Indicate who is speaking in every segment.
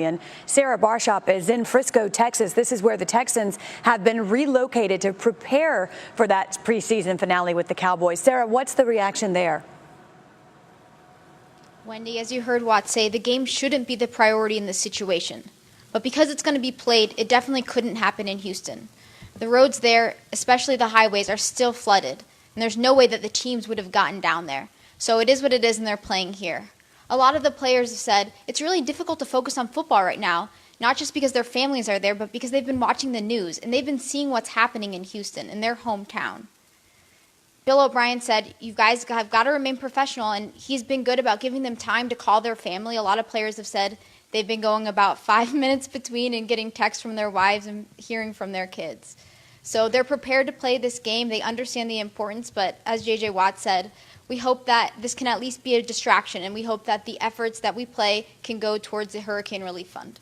Speaker 1: And Sarah Barshop is in Frisco, Texas. This is where the Texans have been relocated to prepare for that preseason finale with the Cowboys. Sarah, what's the reaction there?
Speaker 2: Wendy, as you heard Watt say, the game shouldn't be the priority in this situation. But because it's going to be played, it definitely couldn't happen in Houston. The roads there, especially the highways, are still flooded, and there's no way that the teams would have gotten down there. So it is what it is, and they're playing here. A lot of the players have said it's really difficult to focus on football right now, not just because their families are there, but because they've been watching the news, and they've been seeing what's happening in Houston, in their hometown. Bill O'Brien said, you guys have got to remain professional, and he's been good about giving them time to call their family. A lot of players have said they've been going about 5 minutes between and getting texts from their wives and hearing from their kids. So they're prepared to play this game. They understand the importance, but as J.J. Watt said, we hope that this can at least be a distraction, and we hope that the efforts that we play can go towards the Hurricane Relief Fund.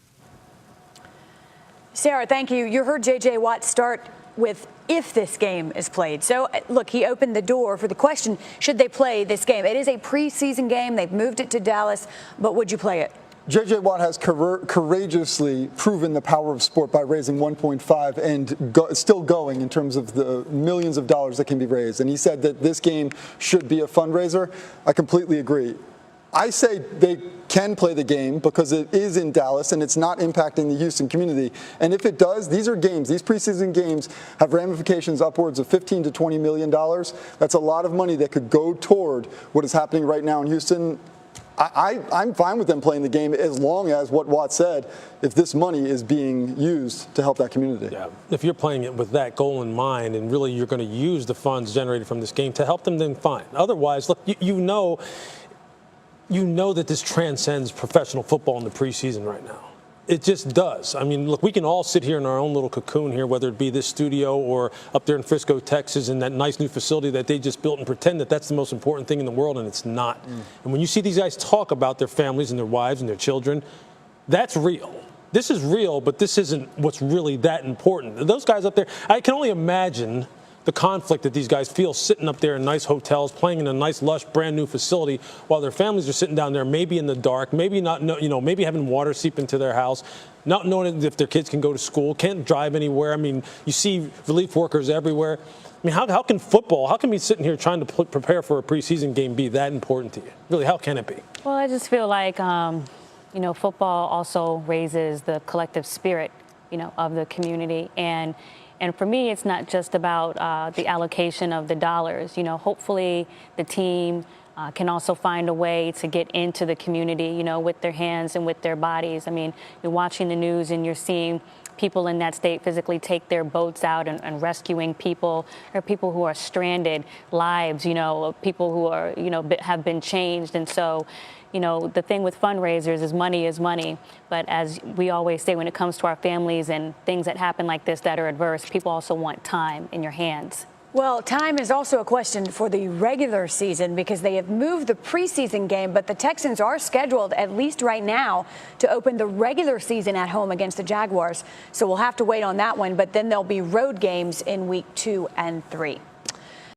Speaker 1: Sarah, thank you. You heard J.J. Watt start with if this game is played. So, look, he opened the door for the question, should they play this game? It is a preseason game. They've moved it to Dallas, but would you play it?
Speaker 3: J.J. Watt has courageously proven the power of sport by raising 1.5 and still going in terms of the millions of dollars that can be raised. And he said that this game should be a fundraiser. I completely agree. I say they can play the game because it is in Dallas and it's not impacting the Houston community. And if it does, these are games. These preseason games have ramifications upwards of $15 to $20 million. That's a lot of money that could go toward what is happening right now in Houston. I'm fine with them playing the game as long as what Watt said, if this money is being used to help that community. Yeah.
Speaker 4: If you're playing it with that goal in mind and really you're going to use the funds generated from this game to help them, then fine. Otherwise, look, you know that this transcends professional football in the preseason right now. It just does. I mean, look, we can all sit here in our own little cocoon here, whether it be this studio or up there in Frisco, Texas, in that nice new facility that they just built and pretend that that's the most important thing in the world, and it's not. And when you see these guys talk about their families and their wives and their children, that's real. This is real, but this isn't what's really that important. Those guys up there, I can only imagine the conflict that these guys feel sitting up there in nice hotels, playing in a nice, lush, brand new facility while their families are sitting down there, maybe in the dark, maybe not, maybe having water seep into their house, not knowing if their kids can go to school, can't drive anywhere. I mean, you see relief workers everywhere. I mean, how can football, how can we sitting here trying to prepare for a preseason game be that important to you? Really, how can it be?
Speaker 5: Well, I just feel like, football also raises the collective spirit, of the community. And for me, it's not just about the allocation of the dollars. Hopefully the team can also find a way to get into the community, with their hands and with their bodies. I mean, you're watching the news and you're seeing people in that state physically take their boats out and rescuing people, or people who are stranded, lives, people who are, have been changed. And so, the thing with fundraisers is money, but as we always say, when it comes to our families and things that happen like this that are adverse, people also want time in your hands.
Speaker 1: Well, time is also a question for the regular season because they have moved the preseason game, but the Texans are scheduled, at least right now, to open the regular season at home against the Jaguars. So we'll have to wait on that one, but then there'll be road games in week 2 and 3.